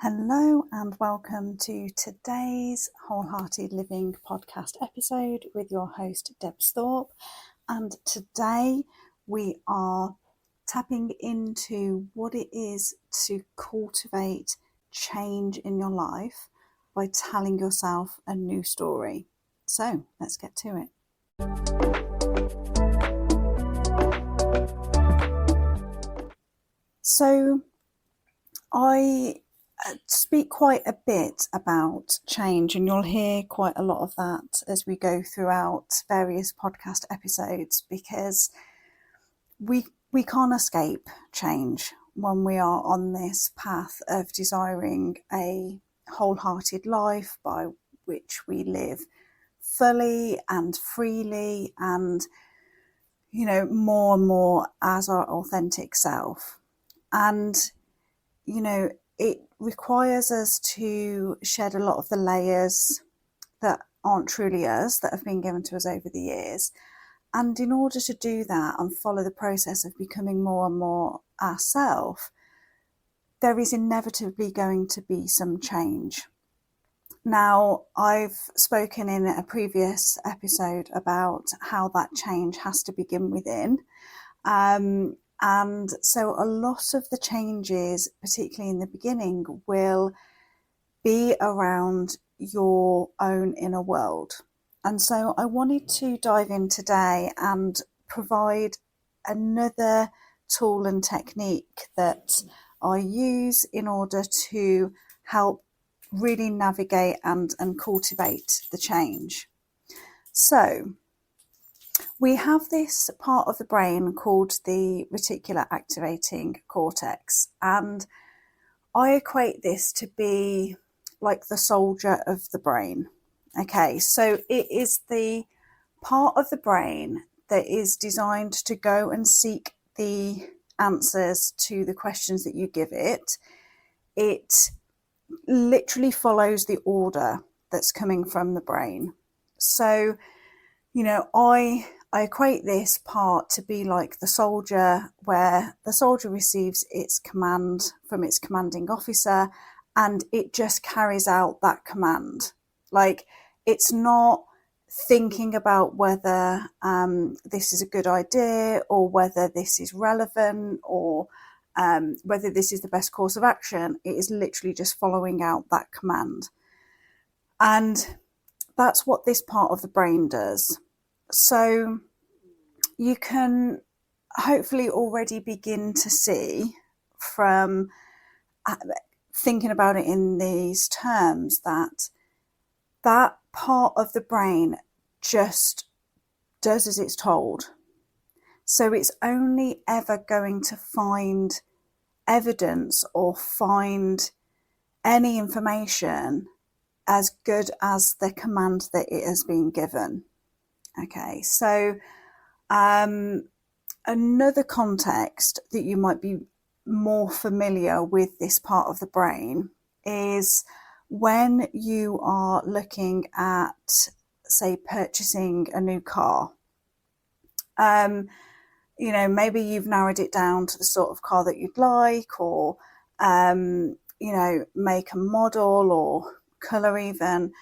Hello and welcome to today's Wholehearted Living podcast episode with your host Debs Thorpe. And today we are tapping into what it is to cultivate change in your life by telling yourself a new story. So let's get to it. So I speak quite a bit about change, and you'll hear quite a lot of that as we go throughout various podcast episodes, because we can't escape change when we are on this path of desiring a wholehearted life by which we live fully and freely and, more and more as our authentic self. And, it requires us to shed a lot of the layers that aren't truly us, that have been given to us over the years. And in order to do that and follow the process of becoming more and more ourselves, there is inevitably going to be some change. Now, I've spoken in a previous episode about how that change has to begin within. And so a lot of the changes, particularly in the beginning, will be around your own inner world. And so I wanted to dive in today and provide another tool and technique that I use in order to help really navigate and cultivate the change. So we have this part of the brain called the reticular activating cortex, and I equate this to be like the soldier of the brain. Okay, so it is the part of the brain that is designed to go and seek the answers to the questions that you give it. It literally follows the order that's coming from the brain. So, I equate this part to be like the soldier, where the soldier receives its command from its commanding officer and it just carries out that command. Like, it's not thinking about whether this is a good idea or whether this is relevant or whether this is the best course of action. It is literally just following out that command. And that's what this part of the brain does. So you can hopefully already begin to see from thinking about it in these terms that part of the brain just does as it's told. So it's only ever going to find evidence or find any information as good as the command that it has been given. Okay, so another context that you might be more familiar with this part of the brain is when you are looking at, say, purchasing a new car. Maybe you've narrowed it down to the sort of car that you'd like, or, make and model or colour even,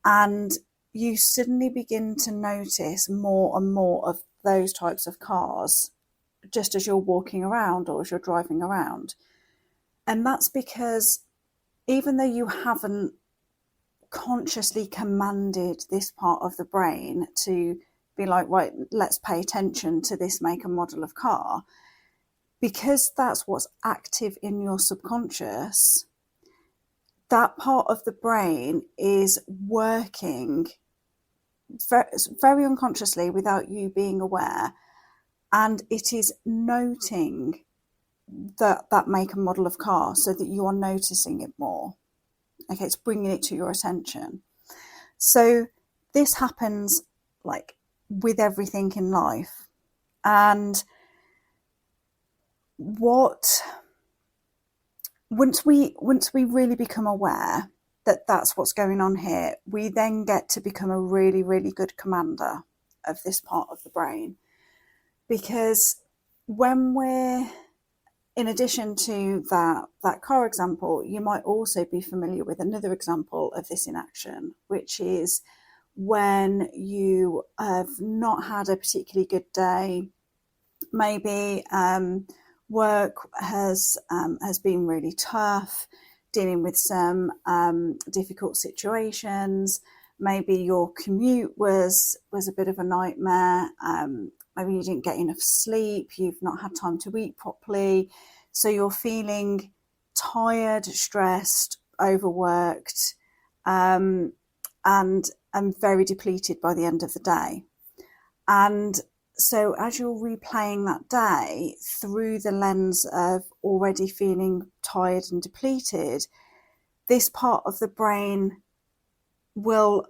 and you suddenly begin to notice more and more of those types of cars just as you're walking around or as you're driving around. And that's because even though you haven't consciously commanded this part of the brain to be like, right, let's pay attention to this make and model of car, because that's what's active in your subconscious, that part of the brain is working very unconsciously without you being aware, and it is noting that make and model of car so that you are noticing it more. Okay, it's bringing it to your attention. So this happens like with everything in life. And once we really become aware that that's what's going on here, we then get to become a really, really good commander of this part of the brain. Because when we're in addition to that car example, you might also be familiar with another example of this in action, which is when you have not had a particularly good day. Maybe work has been really tough, dealing with some difficult situations. Maybe your commute was a bit of a nightmare. Maybe you didn't get enough sleep. You've not had time to eat properly. So you're feeling tired, stressed, overworked, and very depleted by the end of the day. And so as you're replaying that day through the lens of already feeling tired and depleted, this part of the brain will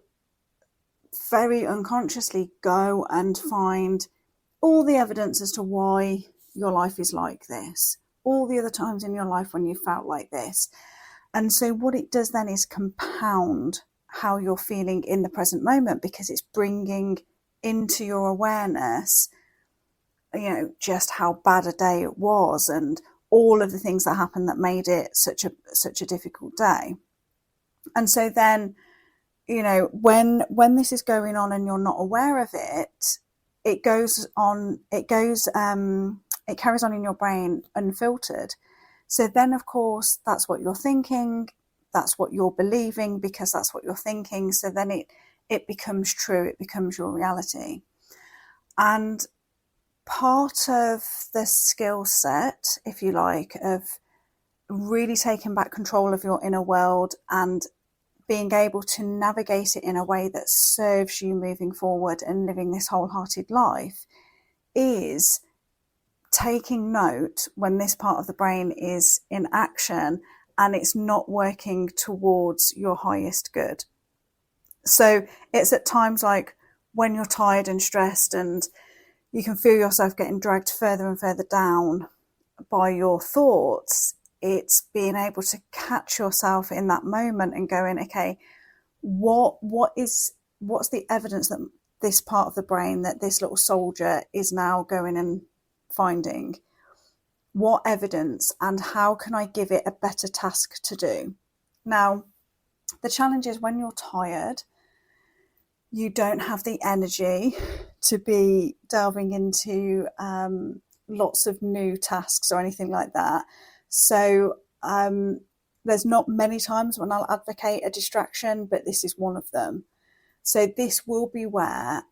very unconsciously go and find all the evidence as to why your life is like this, all the other times in your life when you felt like this. And so what it does then is compound how you're feeling in the present moment, because it's bringing into your awareness, just how bad a day it was and all of the things that happened that made it such a difficult day. And so then, when this is going on and you're not aware of it, it carries on in your brain unfiltered. So then, of course, that's what you're thinking, that's what you're believing, because that's what you're thinking. So then it becomes true, it becomes your reality. And part of the skill set, if you like, of really taking back control of your inner world and being able to navigate it in a way that serves you moving forward and living this wholehearted life, is taking note when this part of the brain is in action and it's not working towards your highest good. So it's at times like when you're tired and stressed and you can feel yourself getting dragged further and further down by your thoughts, it's being able to catch yourself in that moment and going, okay, what's the evidence that this part of the brain, that this little soldier is now going and finding? What evidence, and how can I give it a better task to do? Now, the challenge is when you're tired, you don't have the energy to be delving into lots of new tasks or anything like that. So there's not many times when I'll advocate a distraction, but this is one of them. So this will be where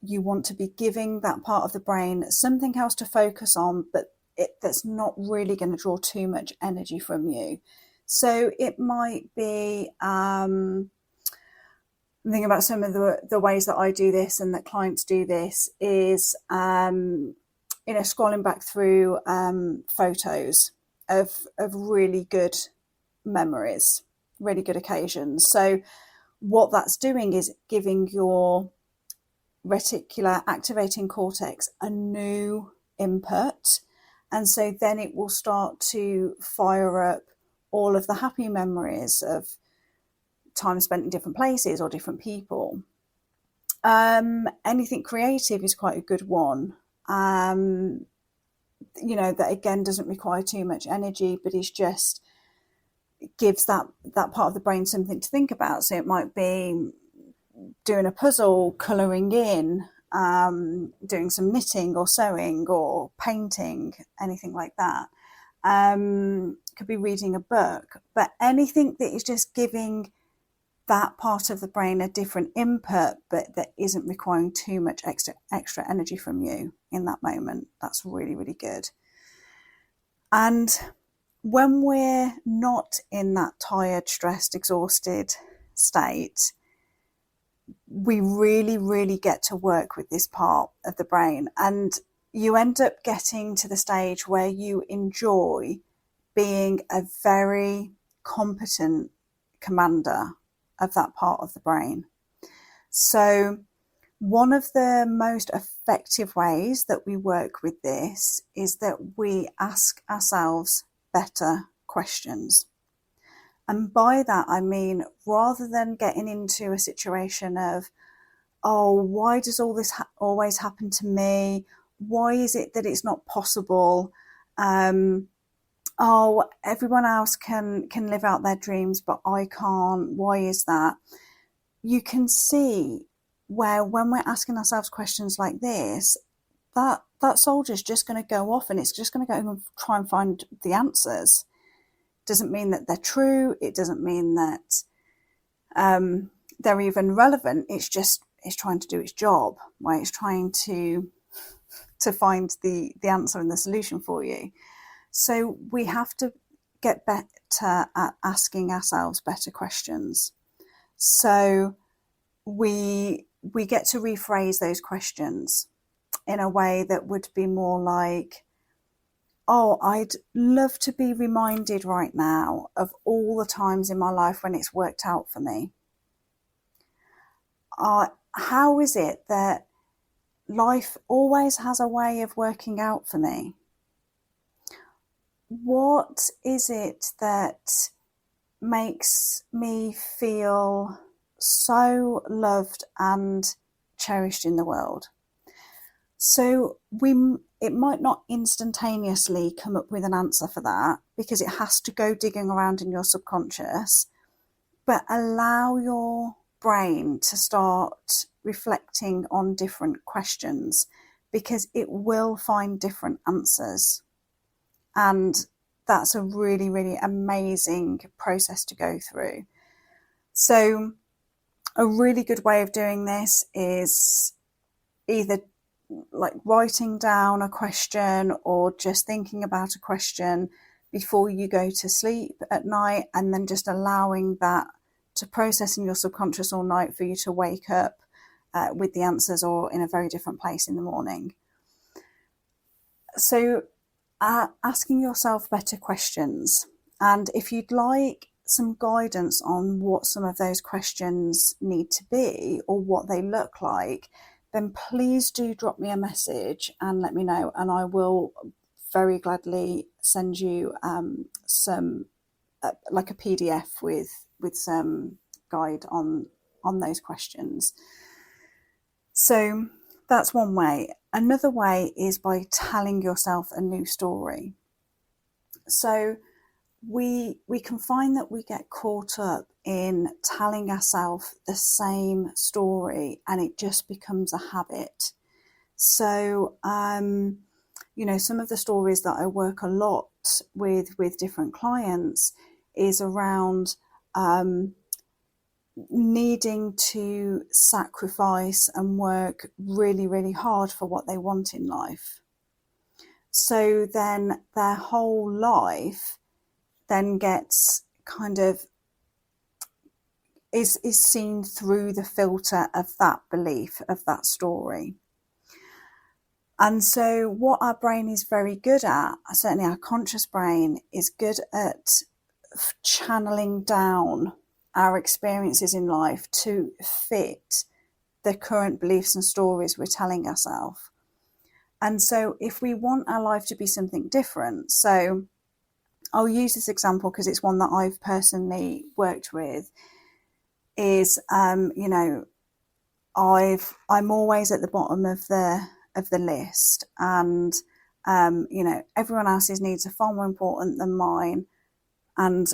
you want to be giving that part of the brain something else to focus on, but that's not really going to draw too much energy from you. So it might be, I'm thinking about some of the ways that I do this and that clients do this is, scrolling back through photos of really good memories, really good occasions. So what that's doing is giving your reticular activating cortex a new input. And so then it will start to fire up all of the happy memories of time spent in different places or different people. Anything creative is quite a good one. That again doesn't require too much energy, but is just gives that part of the brain something to think about. So it might be doing a puzzle, colouring in, doing some knitting or sewing or painting, anything like that. Could be reading a book, but anything that is just giving that part of the brain a different input, but that isn't requiring too much extra energy from you in that moment. That's really, really good. And when we're not in that tired, stressed, exhausted state, we really, really get to work with this part of the brain. And you end up getting to the stage where you enjoy being a very competent commander of that part of the brain. So one of the most effective ways that we work with this is that we ask ourselves better questions. And by that, I mean, rather than getting into a situation of, oh, why does all this always happen to me? Why is it that it's not possible? oh, everyone else can live out their dreams, but I can't. Why is that? You can see where when we're asking ourselves questions like this, that soldier's just going to go off and it's just going to go and try and find the answers. Doesn't mean that they're true. It doesn't mean that they're even relevant. It's trying to do its job, right? It's trying to find the answer and the solution for you. So we have to get better at asking ourselves better questions. So we get to rephrase those questions in a way that would be more like, oh, I'd love to be reminded right now of all the times in my life when it's worked out for me. How is it that life always has a way of working out for me? What is it that makes me feel so loved and cherished in the world? So it might not instantaneously come up with an answer for that because it has to go digging around in your subconscious, but allow your brain to start reflecting on different questions because it will find different answers. And that's a really, really amazing process to go through. So a really good way of doing this is either like writing down a question or just thinking about a question before you go to sleep at night, and then just allowing that to process in your subconscious all night for you to wake up with the answers or in a very different place in the morning. So asking yourself better questions. And if you'd like some guidance on what some of those questions need to be or what they look like, then please do drop me a message and let me know, and I will very gladly send you some like a PDF with some guide on those questions. So that's one way. Another way is by telling yourself a new story. So we can find that we get caught up in telling ourselves the same story and it just becomes a habit. So, some of the stories that I work a lot with different clients is around needing to sacrifice and work really, really hard for what they want in life. So then their whole life then gets kind of is seen through the filter of that belief, of that story. And so what our brain is very good at, certainly our conscious brain, is good at channeling down our experiences in life to fit the current beliefs and stories we're telling ourselves. And so if we want our life to be something different, so I'll use this example because it's one that I've personally worked with, is, I'm always at the bottom of the list, and, everyone else's needs are far more important than mine. And,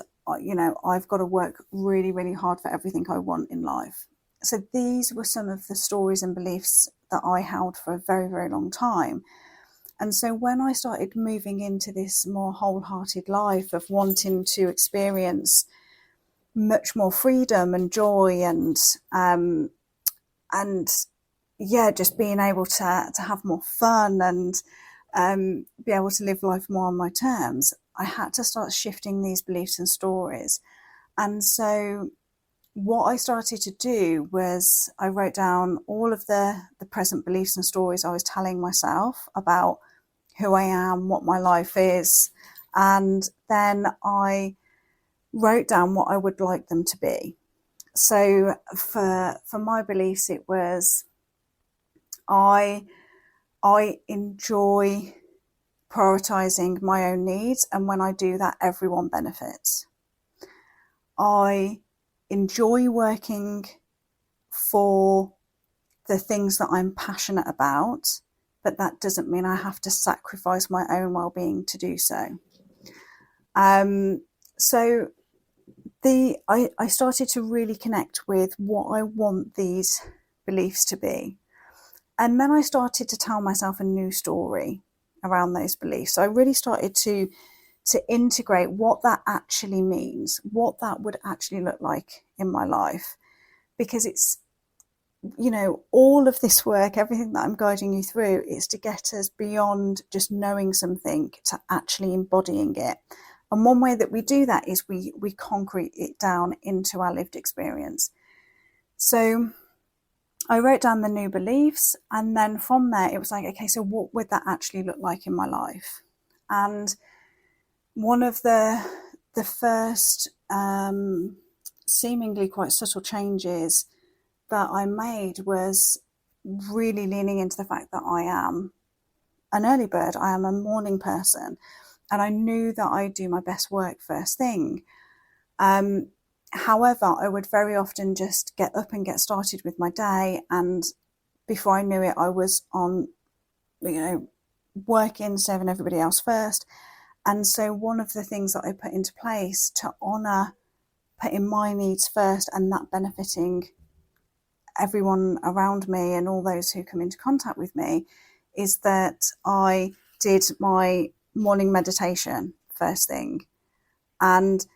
I've got to work really, really hard for everything I want in life. So these were some of the stories and beliefs that I held for a very, very long time. And so when I started moving into this more wholehearted life of wanting to experience much more freedom and joy and just being able to have more fun and be able to live life more on my terms, I had to start shifting these beliefs and stories. And so what I started to do was I wrote down all of the present beliefs and stories I was telling myself about who I am, what my life is, and then I wrote down what I would like them to be. So for my beliefs, it was I enjoy prioritizing my own needs, and when I do that, everyone benefits. I enjoy working for the things that I'm passionate about, but that doesn't mean I have to sacrifice my own well-being to do so. So I started to really connect with what I want these beliefs to be. And then I started to tell myself a new story around those beliefs. So I really started to integrate what that actually means, what that would actually look like in my life. Because it's, all of this work, everything that I'm guiding you through, is to get us beyond just knowing something to actually embodying it. And one way that we do that is we concrete it down into our lived experience. So I wrote down the new beliefs, and then from there it was like, okay, so what would that actually look like in my life? And one of the first seemingly quite subtle changes that I made was really leaning into the fact that I am an early bird. I am a morning person, and I knew that I do my best work first thing. However, I would very often just get up and get started with my day, and before I knew it, I was on, working, serving everybody else first. And so one of the things that I put into place to honour putting my needs first and that benefiting everyone around me and all those who come into contact with me is that I did my morning meditation first thing and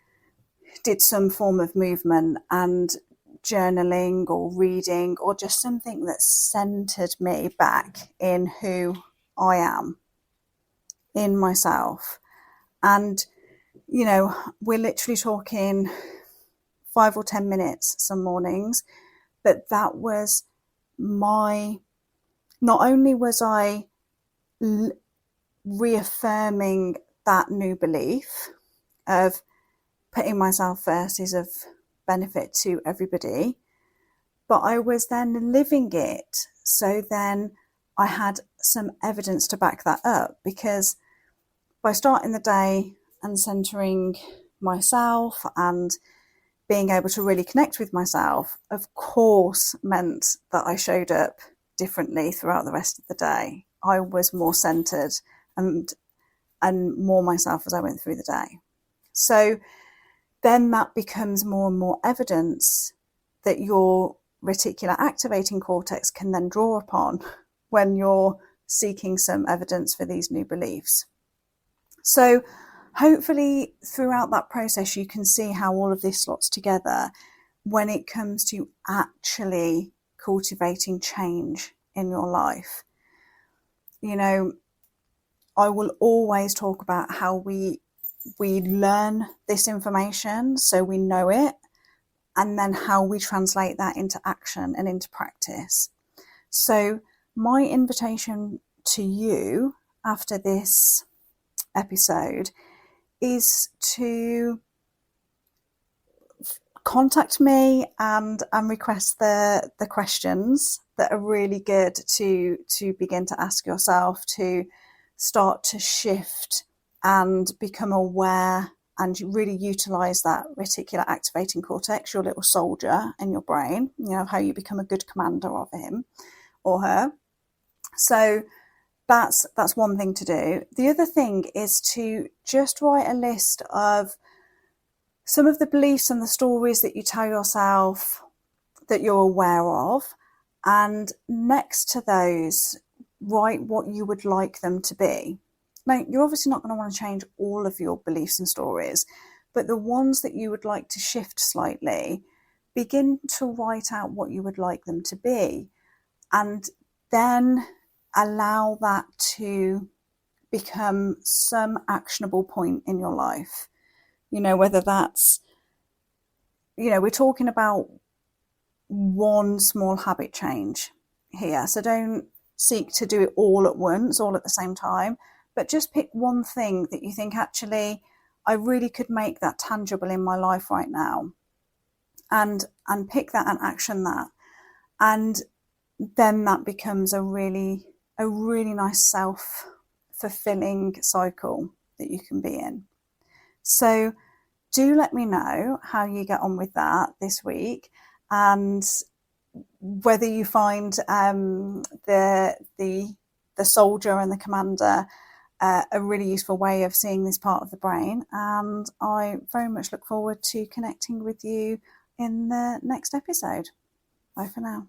did some form of movement and journaling or reading or just something that centered me back in who I am, in myself. And, we're literally talking 5 or 10 minutes some mornings, but that was not only was I reaffirming that new belief of putting myself first is of benefit to everybody, but I was then living it. So then I had some evidence to back that up, because by starting the day and centering myself and being able to really connect with myself, of course, meant that I showed up differently throughout the rest of the day. I was more centered and more myself as I went through the day. So then that becomes more and more evidence that your reticular activating cortex can then draw upon when you're seeking some evidence for these new beliefs. So hopefully throughout that process, you can see how all of this slots together when it comes to actually cultivating change in your life. I will always talk about how we learn this information so we know it, and then how we translate that into action and into practice. So my invitation to you after this episode is to contact me and request the questions that are really good to begin to ask yourself, to start to shift and become aware and really utilize that reticular activating cortex, your little soldier in your brain, how you become a good commander of him or her. So that's one thing to do. The other thing is to just write a list of some of the beliefs and the stories that you tell yourself that you're aware of, and next to those, write what you would like them to be. Now, you're obviously not going to want to change all of your beliefs and stories, but the ones that you would like to shift slightly, begin to write out what you would like them to be, and then allow that to become some actionable point in your life. Whether that's, we're talking about one small habit change here. So don't seek to do it all at once, all at the same time, but just pick one thing that you think, actually, I really could make that tangible in my life right now, and pick that and action that. And then that becomes a really nice self-fulfilling cycle that you can be in. So do let me know how you get on with that this week, and whether you find the soldier and the commander a really useful way of seeing this part of the brain. And I very much look forward to connecting with you in the next episode. Bye for now.